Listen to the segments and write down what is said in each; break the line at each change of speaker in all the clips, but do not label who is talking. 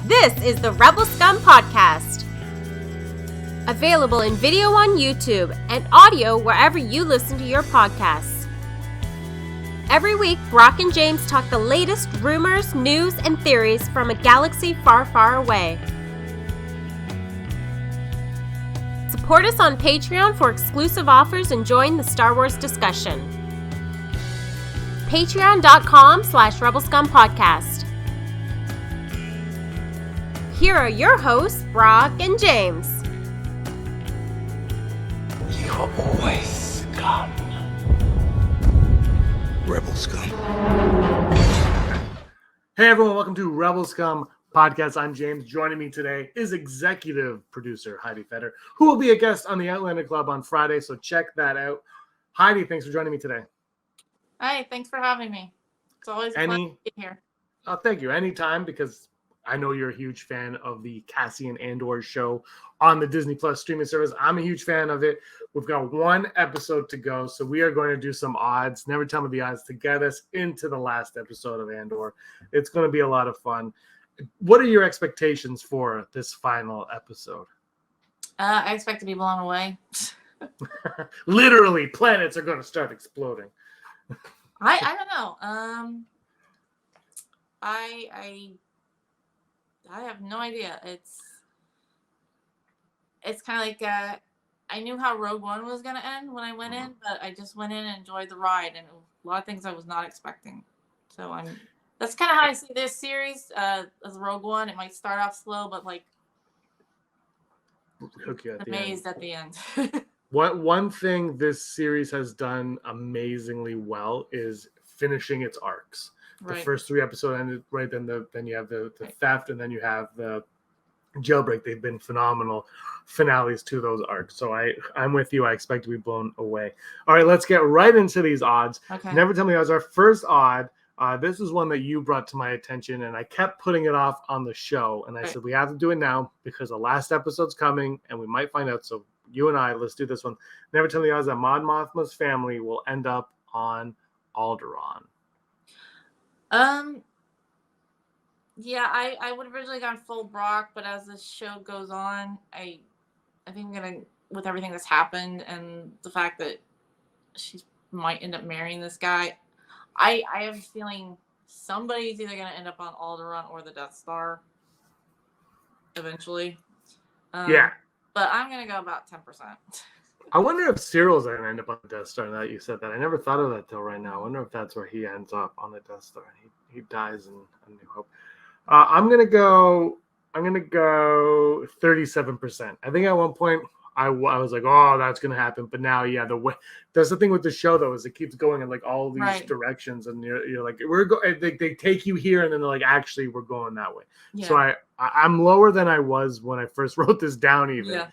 This is the Rebel Scum Podcast. Available in video on YouTube and audio wherever you listen to your podcasts. Every week, Brock and James talk the latest rumors, news, and theories from a galaxy far, far away. Support us on Patreon for exclusive offers and join the Star Wars discussion. Patreon.com/Rebel Scum Podcast. Here are your hosts, Brock and James.
You're always scum. Rebel Scum.
Hey everyone, welcome to Rebel Scum Podcast. I'm James. Joining me today is executive producer Heidi Fetter, who will be a guest on the Outlander Club on Friday, so check that out. Heidi, thanks for joining me today.
Hi, thanks for having me. It's always a pleasure to be here.
Oh, thank you. Anytime, because I know you're a huge fan of the Cassian Andor show on the Disney Plus streaming service. I'm a huge fan of it. We've got one episode to go, so we are going to do some odds. Never tell me the odds to get us into the last episode of Andor. It's going to be a lot of fun. What are your expectations for this final episode?
I expect to be blown away.
Literally, planets are going to start exploding.
I don't know. I have no idea. It's kind of like I knew how Rogue One was going to end when I went in, but I just went in and enjoyed the ride, and a lot of things I was not expecting. So that's kind of how I see this series as Rogue One. It might start off slow, but like
Hook you at
amazed at the end.
One thing this series has done amazingly well is finishing its arcs. The first 3 episodes ended right, then you have the theft, and then you have the jailbreak. They've been phenomenal finales to those arcs. So I'm with you. I expect to be blown away. All right, let's get right into these odds.
Okay.
Never tell me odds. Our first odd. This is one that you brought to my attention, and I kept putting it off on the show. And I said we have to do it now because the last episode's coming, and we might find out. So you and I, let's do this one. Never tell me odds that Mon Mothma's family will end up on Alderaan.
Yeah, I would have originally gone full Brock, but as this show goes on, I think I'm gonna, with everything that's happened and the fact that she might end up marrying this guy, I have a feeling somebody's either gonna end up on Alderaan or the Death Star eventually.
Yeah.
But I'm gonna go about 10%.
I wonder if Cyril's going to end up on the Death Star. Now that you said that, I never thought of that till right now. I wonder if that's where he ends up on the Death Star. He dies in A New Hope. I'm gonna go 37%. I think at one point I was like, oh, that's gonna happen, but now, yeah, that's the thing with the show though, is it keeps going in like all these directions, and you're like, they take you here, and then they're like, actually, we're going that way. Yeah. So I'm lower than I was when I first wrote this down, even. Yeah.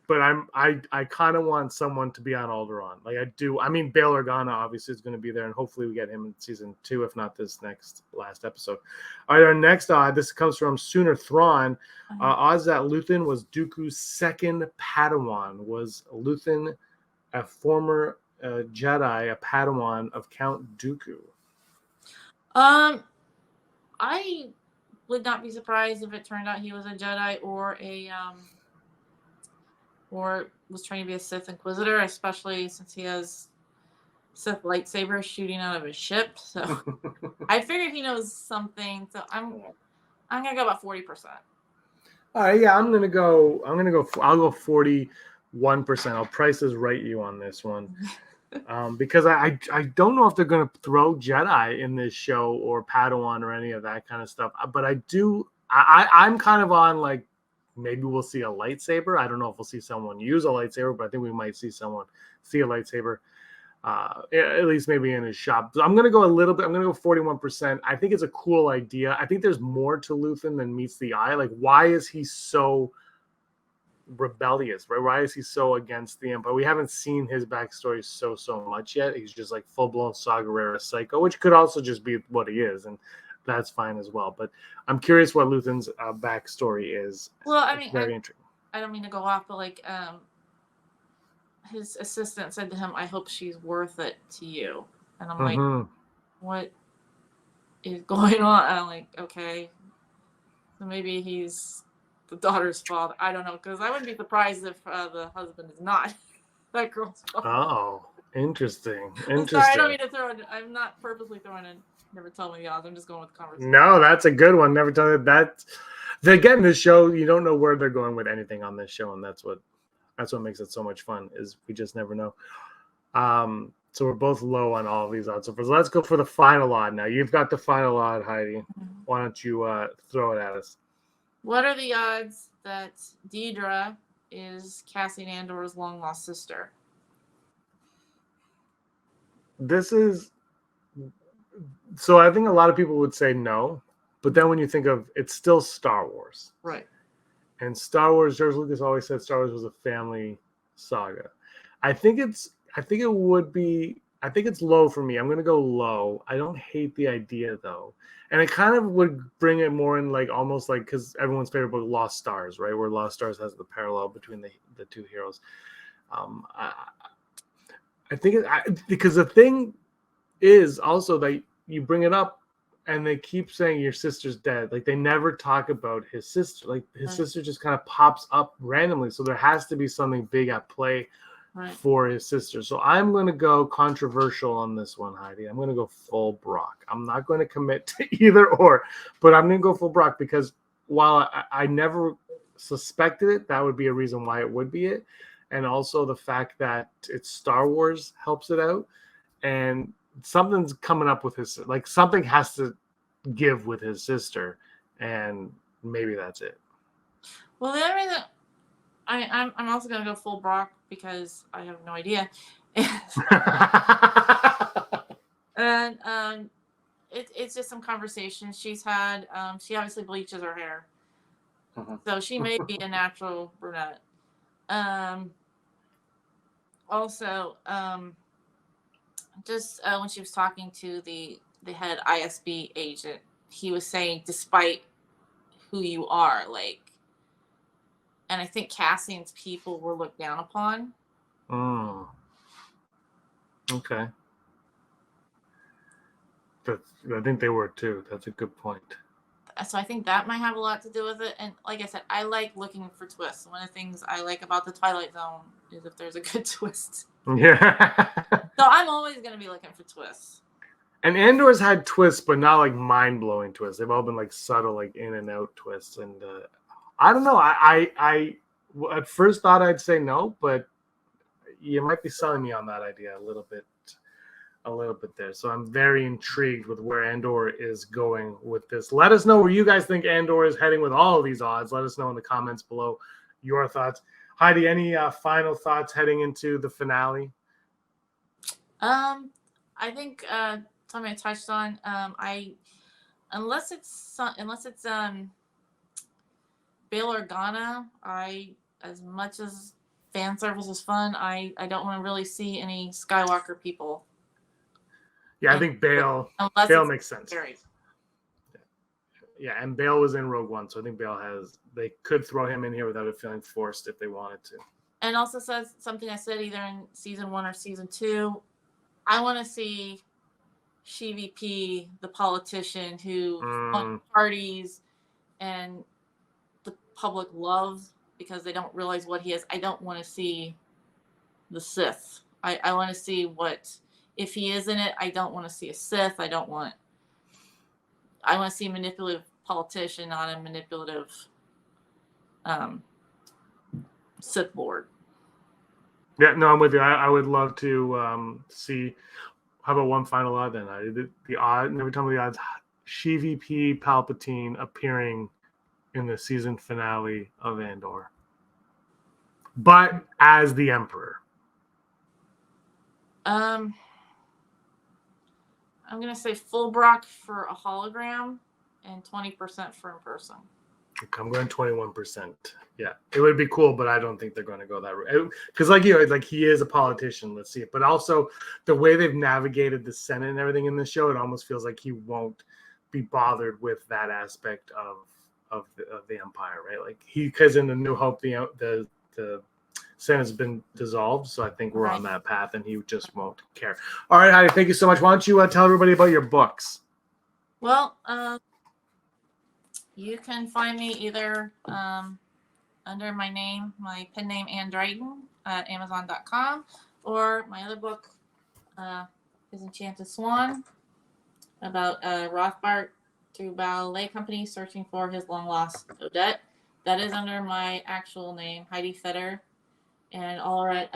But I kind of want someone to be on Alderaan. Like I do. I mean, Bail Organa obviously is going to be there, and hopefully we get him in season 2, if not this last episode. All right, our next odd. This comes from Sooner Thrawn. Odds that Luthen was Dooku's second Padawan. Was Luthen a former Jedi, a Padawan of Count Dooku?
I would not be surprised if it turned out he was a Jedi or or was trying to be a Sith Inquisitor, especially since he has Sith lightsabers shooting out of his ship. So I figured he knows something. So I'm gonna go about 40%.
All right, yeah, I'll go 41%. I'll Price's right you on this one. Because I don't know if they're gonna throw Jedi in this show or Padawan or any of that kind of stuff. But I'm kind of on like, maybe we'll see a lightsaber. I don't know if we'll see someone use a lightsaber, but I think we might see someone see a lightsaber, at least maybe in his shop. So I'm going to go a little bit. I'm going to go 41%. I think it's a cool idea. I think there's more to Luthen than meets the eye. Like, why is he so rebellious, right? Why is he so against the Empire? We haven't seen his backstory so much yet. He's just like full-blown Saw Gerrera psycho, which could also just be what he is. And that's fine as well. But I'm curious what Luthen's backstory is.
Well, I mean,
very intriguing.
I don't mean to go off, but like his assistant said to him, "I hope she's worth it to you." And I'm like, what is going on? And I'm like, okay. So maybe he's the daughter's father. I don't know, because I wouldn't be surprised if the husband is not that girl's father.
Oh, interesting.
I'm sorry, I don't mean to throw it. I'm not purposely throwing in. Never tell me the odds. I'm just going with the conversation.
No, that's a good one. Never tell it that. Again, this show, you don't know where they're going with anything on this show, and that's what makes it so much fun. Is we just never know. So we're both low on all of these odds. So let's go for the final odd now. You've got the final odd, Heidi. Why don't you throw it at us?
What are the odds that Deidre is Cassian Andor's long lost sister?
This is so I think a lot of people would say no, but then when you think of it's still Star Wars.
Right.
And Star Wars, George Lucas always said Star Wars was a family saga. I think it's low for me. I'm gonna go low. I don't hate the idea though. And it kind of would bring it more in like almost like because everyone's favorite book, Lost Stars, right? Where Lost Stars has the parallel between the two heroes. I think because the thing is also that you bring it up and they keep saying your sister's dead. Like they never talk about his sister. Like his sister just kind of pops up randomly. So there has to be something big at play for his sister. So I'm going to go controversial on this one, Heidi. I'm going to go full Brock. I'm not going to commit to either or, but I'm going to go full Brock because while I never suspected it, that would be a reason why it would be it. And also the fact that it's Star Wars helps it out. And something's coming up with his, like something has to give with his sister. And maybe that's it.
Well, the other reason I'm also going to go full Brock because I have no idea. And it's just some conversations she's had. She obviously bleaches her hair. So she may be a natural brunette. Also, just when she was talking to the head ISB agent, he was saying, despite who you are, like, and I think Cassian's people were looked down upon.
Oh. Okay. I think they were too. That's a good point.
So I think that might have a lot to do with it. And like I said, I like looking for twists. One of the things I like about the Twilight Zone is if there's a good twist.
Yeah.
So I'm always going to be looking for twists.
And Andor's had twists, but not like mind-blowing twists. They've all been like subtle, like in and out twists. And I don't know. I at first thought I'd say no, but you might be selling me on that idea a little bit there. So I'm very intrigued with where Andor is going with this. Let us know where you guys think Andor is heading with all of these odds. Let us know in the comments below your thoughts. Heidi, any final thoughts heading into the finale?
I think something I touched on. Unless it's Bail Organa, as much as fan service is fun, I don't want to really see any Skywalker people.
Yeah, I think Bail makes sense.
Scary.
Yeah, and Bail was in Rogue One, so I think they could throw him in here without it feeling forced if they wanted to.
And also says something I said either in season 1 or season 2. I want to see SheVP, the politician who won parties and the public love because they don't realize what he is. I don't want to see the Sith. I want to see if he is in it. I don't want to see a Sith. I want to see a manipulative politician, not a manipulative Sith Lord.
Yeah, no, I'm with you. I would love to see. How about one final odd then? The odd. Never tell me the odds. SheVP Palpatine appearing in the season finale of Andor, but as the Emperor.
I'm gonna say full Brock for a hologram and 20% for in person.
Okay, I'm going 21%. Yeah, it would be cool, but I don't think they're going to go that route. Because, like he is a politician. Let's see it. But also, the way they've navigated the Senate and everything in this show, it almost feels like he won't be bothered with that aspect of the Empire, right? Like because in the New Hope, the Senate's been dissolved, so I think we're on that path, and he just won't care. All right, Heidi, thank you so much. Why don't you tell everybody about your books?
Well, You can find me either under my name, my pen name, Ann Drayton, at Amazon.com, or my other book is Enchanted Swan, about Rothbart through ballet company searching for his long lost Odette. That is under my actual name, Heidi Fetter, and all are at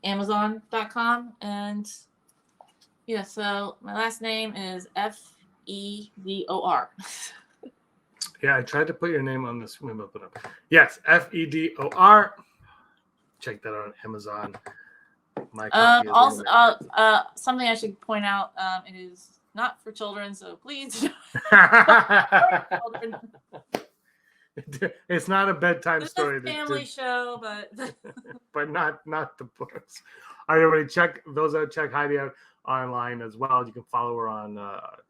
Amazon.com. And yeah, so my last name is Fedor.
Yeah, I tried to put your name on this. Let me open up. Yes, Fedor. Check that out on Amazon. My copy is
Also, something I should point out: it is not for children, so please. Children.
It's not a bedtime
It's
story.
a family show, but
but not the books. All right, everybody, check those out. Check Heidi out online as well. You can follow her on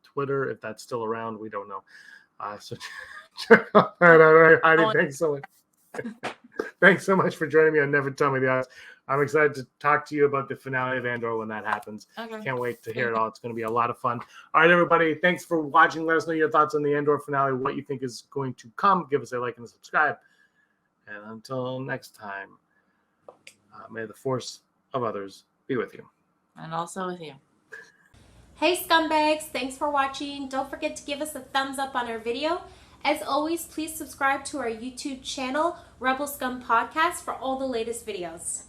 Twitter if that's still around. We don't know. So check that out. All right, Heidi, thanks so much. Thanks so much for joining me on Never Tell Me the Odds. I'm excited to talk to you about the finale of Andor when that happens.
Okay.
Can't wait to hear it all. It's going to be a lot of fun. All right, everybody. Thanks for watching. Let us know your thoughts on the Andor finale, what you think is going to come. Give us a like and a subscribe. And until next time, may the force of others be with you.
And also with you.
Hey scumbags, thanks for watching. Don't forget to give us a thumbs up on our video. As always, please subscribe to our YouTube channel, Rebel Scum Podcast, for all the latest videos.